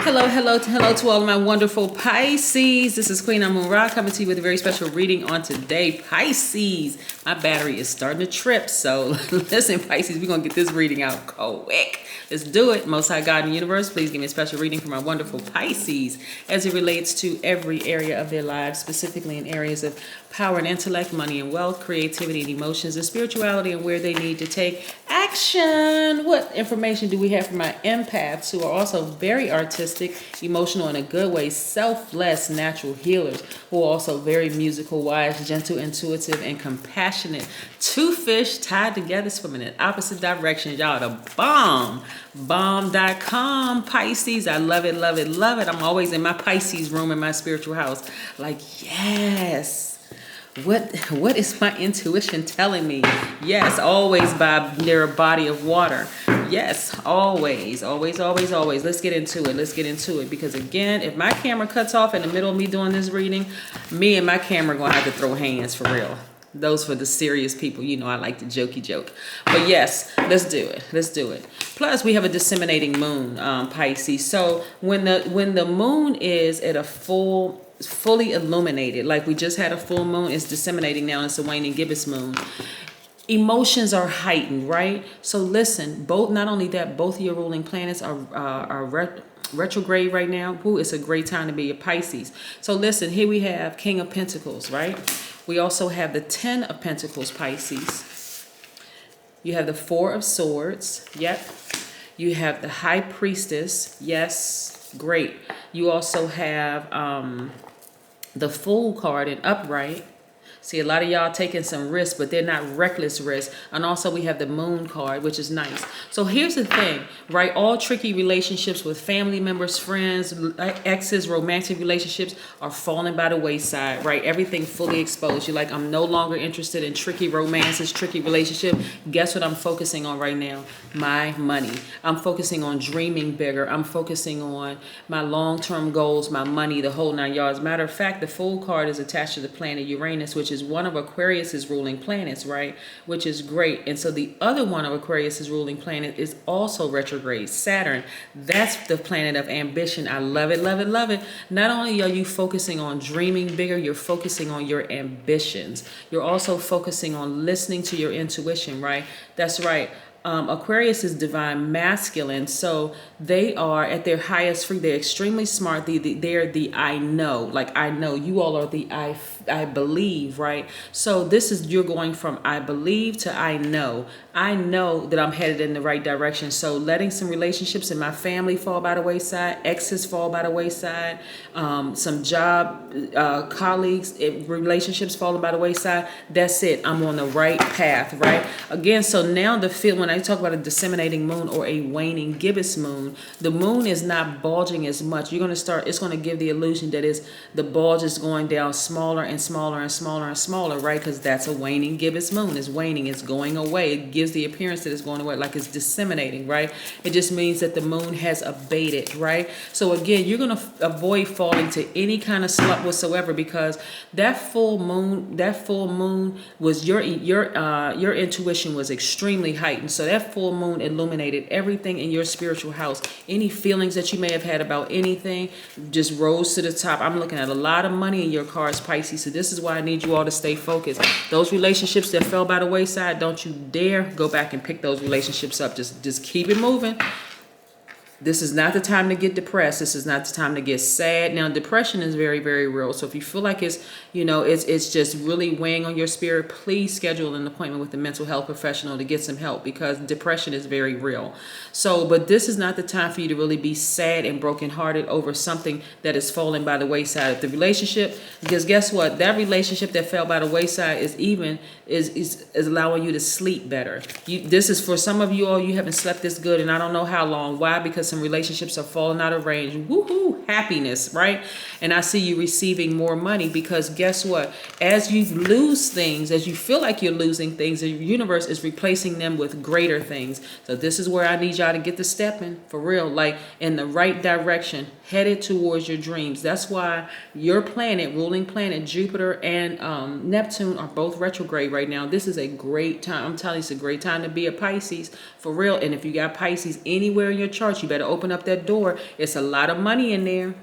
Hello, hello to all of my wonderful Pisces. This is Queen Amun Ra coming to you with a very special reading on today. Pisces, my battery is starting to trip, so listen, Pisces, we're going to get this reading out quick. Let's do it. Most High God in the universe, please give me a special reading for my wonderful Pisces as it relates to every area of their lives, specifically in areas of power and intellect, money and wealth, creativity and emotions, and spirituality, and where they need to take action. What information do we have for my empaths who are also very artistic, emotional in a good way, selfless, natural healers, who are also very musical, wise, gentle, intuitive, and compassionate? Two fish tied together swimming in opposite directions. Y'all the bomb. Bomb.com, Pisces. I love it, love it, love it. I'm always in my Pisces room in my spiritual house. Like, yes. What is my intuition telling me? Yes, always by near a body of water. Yes, always. Let's get into it. Because again, if my camera cuts off in the middle of me doing this reading, me and my camera gonna have to throw hands for real. Those for the serious people. You know I like the jokey joke. But yes, let's do it. Plus, we have a disseminating moon, Pisces. So when the moon is at a fully illuminated, like we just had a full moon, it's disseminating now, it's a waning gibbous moon. Emotions are heightened, right? So listen, not only that, both of your ruling planets are retrograde right now. Whoo, it's a great time to be a Pisces. So listen, here we have King of Pentacles, right? We also have the 10 of Pentacles, Pisces. You have the 4 of Swords. Yep. You have the High Priestess. Yes, great. You also have the Fool card in upright. See, a lot of y'all taking some risks, but they're not reckless risks. And also we have the Moon card, which is nice. So here's the thing, right? All tricky relationships with family members, friends, exes, romantic relationships are falling by the wayside, right? Everything fully exposed. You're like, I'm no longer interested in tricky romances, tricky relationship. Guess what I'm focusing on right now? My money. I'm focusing on dreaming bigger. I'm focusing on my long-term goals, my money, the whole 9 yards. Matter of fact, the Fool card is attached to the planet Uranus, which is one of Aquarius's ruling planets, right? Which is great. And so the other one of Aquarius's ruling planet is also retrograde, Saturn. That's the planet of ambition. I love it, love it, love it. Not only are you focusing on dreaming bigger, you're focusing on your ambitions. You're also focusing on listening to your intuition, right? That's right. Aquarius is divine masculine, so they are at their highest free. They're extremely smart. They're the I know, like I know. You all are the I believe, right? So this is, you're going from I believe to I know. I know that I'm headed in the right direction. So letting some relationships in my family fall by the wayside, exes fall by the wayside, some job colleagues, relationships falling by the wayside. That's it. I'm on the right path, right? Again, so now when I talk about a disseminating moon or a waning gibbous moon, the moon is not bulging as much. You're going to start, it's going to give the illusion that the bulge is going down smaller and smaller and smaller and smaller, right? Because that's a waning gibbous moon. It's waning, it's going away. It gives the appearance that it's going away, like it's disseminating, right? It just means that the moon has abated, right? So again, you're going to avoid falling to any kind of slut whatsoever, because that full moon was your intuition was extremely heightened. So that full moon illuminated everything in your spiritual house. Any feelings that you may have had about anything just rose to the top. I'm looking at a lot of money in your cards, Pisces. So this is why I need you all to stay focused. Those relationships that fell by the wayside, don't you dare go back and pick those relationships up. Just keep it moving. This is not the time to get depressed. This is not the time to get sad. Now, depression is very, very real. So if you feel like it's just really weighing on your spirit, please schedule an appointment with a mental health professional to get some help, because depression is very real. So, but this is not the time for you to really be sad and brokenhearted over something that is falling by the wayside of the relationship. Because guess what? That relationship that fell by the wayside is allowing you to sleep better. This is for some of you all, you haven't slept this good, and I don't know how long. Why? Because some relationships are falling out of range. Woohoo, happiness, right? And I see you receiving more money, because guess what? As you lose things, as you feel like you're losing things, the universe is replacing them with greater things. So this is where I need y'all to get the stepping for real, like in the right direction, headed towards your dreams. That's why your planet, ruling planet, Jupiter and Neptune are both retrograde right now. This is a great time. I'm telling you, it's a great time to be a Pisces for real. And if you got Pisces anywhere in your chart, you better better open up that door. It's a lot of money in there.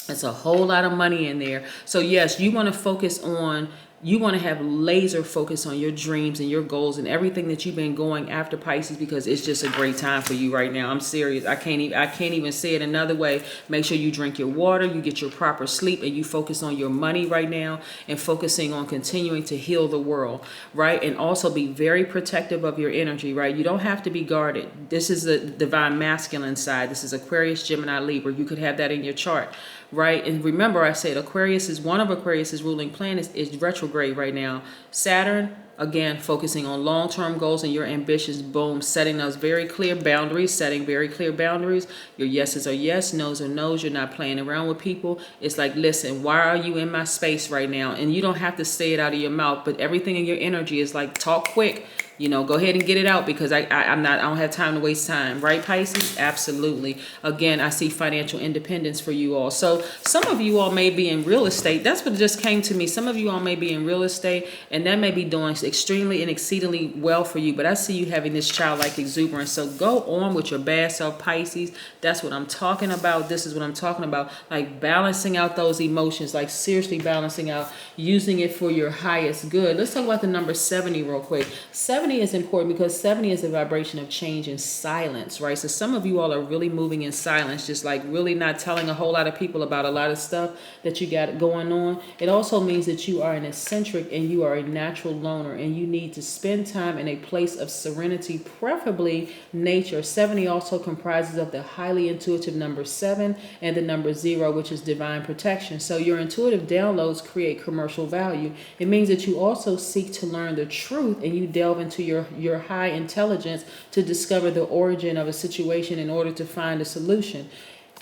It's a whole lot of money in there. So yes, you want to focus on, you want to have laser focus on your dreams and your goals and everything that you've been going after, Pisces, because it's just a great time for you right now. I'm serious. I can't even say it another way. Make sure you drink your water, you get your proper sleep, and you focus on your money right now and focusing on continuing to heal the world, right? And also be very protective of your energy, right? You don't have to be guarded. This is the divine masculine side. This is Aquarius, Gemini, Libra. You could have that in your chart, right? And remember, I said Aquarius is one of Aquarius's ruling planets is retrograde right now. Saturn, again, focusing on long-term goals and your ambitions. Boom, setting those very clear boundaries, setting very clear boundaries. Your yeses are yes, nos are no's. You're not playing around with people. It's like, listen, why are you in my space right now? And you don't have to say it out of your mouth, but everything in your energy is like, talk quick. You know, go ahead and get it out, because I don't have time to waste time. Right, Pisces? Absolutely. Again, I see financial independence for you all. So some of you all may be in real estate. That's what just came to me. Some of you all may be in real estate, and that may be doing extremely and exceedingly well for you. But I see you having this childlike exuberance. So go on with your bad self, Pisces. That's what I'm talking about. This is what I'm talking about. Like balancing out those emotions, like seriously balancing out, using it for your highest good. Let's talk about the number 70 real quick. 70 is important because 70 is a vibration of change and silence, right? So some of you all are really moving in silence, just like really not telling a whole lot of people about a lot of stuff that you got going on. It also means that you are an eccentric and you are a natural loner, and you need to spend time in a place of serenity, preferably nature. 70 also comprises of the highly intuitive number 7 and the number 0, which is divine protection. So your intuitive downloads create commercial value. It means that you also seek to learn the truth, and you delve into your high intelligence to discover the origin of a situation in order to find a solution.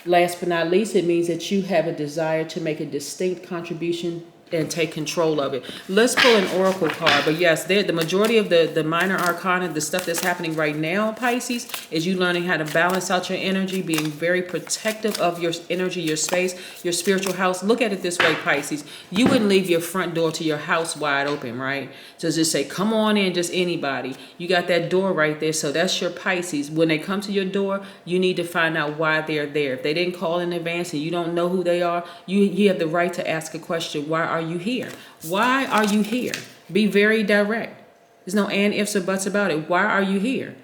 Last but not least, it means that you have a desire to make a distinct contribution and take control of it. Let's pull an oracle card. But yes, the majority of the minor arcana, the stuff that's happening right now, Pisces, is you learning how to balance out your energy, being very protective of your energy, your space, your spiritual house. Look at it this way, Pisces. You wouldn't leave your front door to your house wide open, right? So just say, come on in, just anybody. You got that door right there. So that's your Pisces. When they come to your door, you need to find out why they're there. If they didn't call in advance and you don't know who they are, you have the right to ask a question. Why are you here? Why are you here? Be very direct. There's no and, ifs, or buts about it. Why are you here?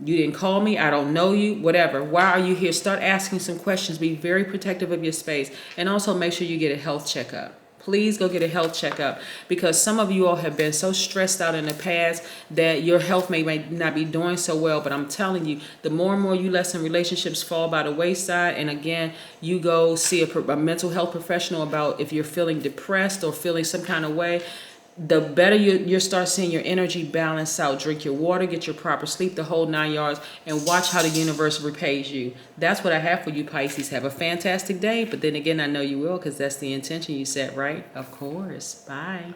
You didn't call me. I don't know you. Whatever. Why are you here? Start asking some questions. Be very protective of your space. And also make sure you get a health checkup. Please go get a health checkup, because some of you all have been so stressed out in the past that your health may not be doing so well. But I'm telling you, the more and more you let some relationships fall by the wayside, and again, you go see a mental health professional about if you're feeling depressed or feeling some kind of way, the better you start seeing your energy balance out. Drink your water, get your proper sleep, the whole 9 yards, and watch how the universe repays you. That's what I have for you, Pisces. Have a fantastic day. But then again, I know you will, because that's the intention you set, right? Of course. Bye.